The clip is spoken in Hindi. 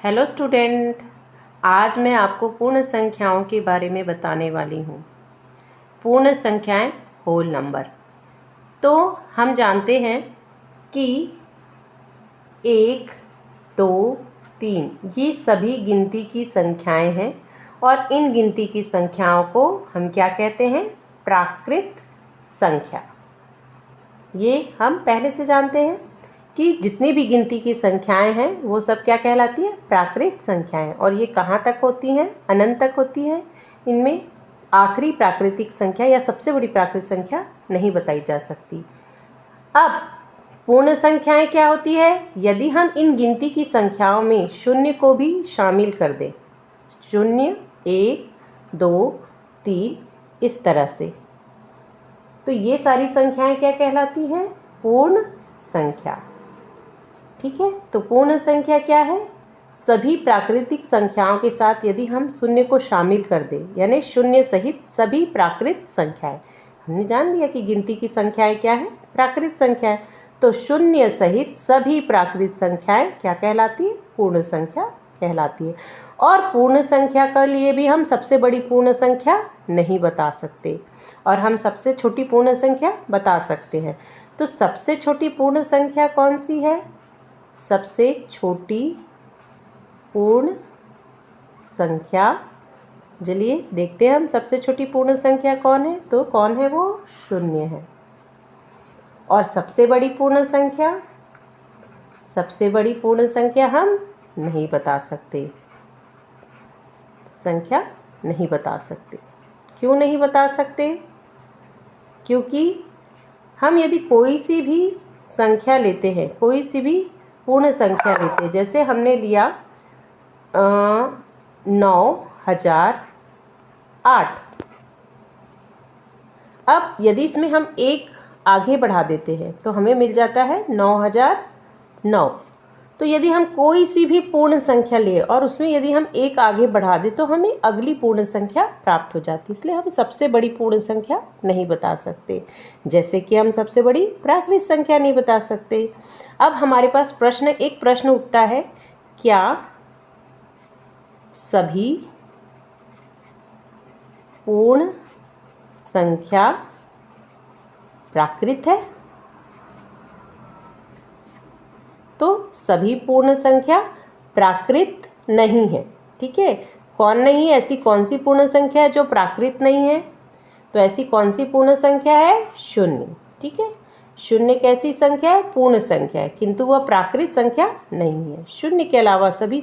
हेलो स्टूडेंट, आज मैं आपको पूर्ण संख्याओं के बारे में बताने वाली हूँ। पूर्ण संख्याएं, होल नंबर। तो हम जानते हैं कि 1, 2, 3 ये सभी गिनती की संख्याएं हैं और इन गिनती की संख्याओं को हम क्या कहते हैं? प्राकृत संख्या। ये हम पहले से जानते हैं कि जितनी भी गिनती की संख्याएं हैं वो सब क्या कहलाती है? प्राकृत संख्याएं। और ये कहाँ तक होती हैं? अनंत तक होती हैं। इनमें आखिरी प्राकृतिक संख्या या सबसे बड़ी प्राकृतिक संख्या नहीं बताई जा सकती। अब पूर्ण संख्याएं क्या होती है? यदि हम इन गिनती की संख्याओं में शून्य को भी शामिल कर दें, 0, 1, 2, 3 इस तरह से, तो ये सारी संख्याएं क्या कहलाती हैं? पूर्ण संख्या। ठीक है, तो पूर्ण संख्या क्या है? सभी प्राकृतिक संख्याओं के साथ यदि हम शून्य को शामिल कर दें, यानी शून्य सहित सभी प्राकृत संख्याएं। हमने जान लिया कि गिनती की संख्याएं क्या है? प्राकृत संख्याएं। तो शून्य सहित सभी प्राकृत संख्याएं क्या कहलाती है? पूर्ण संख्या कहलाती है। और पूर्ण संख्या के लिए भी हम सबसे बड़ी पूर्ण संख्या नहीं बता सकते और हम सबसे छोटी पूर्ण संख्या बता सकते हैं। तो सबसे छोटी पूर्ण संख्या कौन सी है? सबसे छोटी पूर्ण संख्या, चलिए देखते हैं हम सबसे छोटी पूर्ण संख्या कौन है। तो कौन है वो? 0 है। और सबसे बड़ी पूर्ण संख्या, सबसे बड़ी पूर्ण संख्या हम नहीं बता सकते, संख्या नहीं बता सकते। क्यों नहीं बता सकते? क्योंकि हम यदि कोई सी भी संख्या लेते हैं, कोई सी भी पूर्ण संख्या लेते हैं, जैसे हमने लिया 9008। अब यदि इसमें हम एक आगे बढ़ा देते हैं तो हमें मिल जाता है 9009। तो यदि हम कोई सी भी पूर्ण संख्या ले और उसमें यदि हम एक आगे बढ़ा दें तो हमें अगली पूर्ण संख्या प्राप्त हो जाती है। इसलिए हम सबसे बड़ी पूर्ण संख्या नहीं बता सकते, जैसे कि हम सबसे बड़ी प्राकृत संख्या नहीं बता सकते। अब हमारे पास एक प्रश्न उठता है, क्या सभी पूर्ण संख्या प्राकृत है? तो सभी पूर्ण संख्या प्राकृत नहीं है। ठीक है, कौन नहीं है? ऐसी कौन सी पूर्ण संख्या है जो प्राकृत नहीं है? तो ऐसी कौन सी पूर्ण संख्या है? 0। ठीक है, 0 कैसी संख्या है? पूर्ण संख्या है, किंतु वह प्राकृत संख्या नहीं है। 0 के अलावा सभी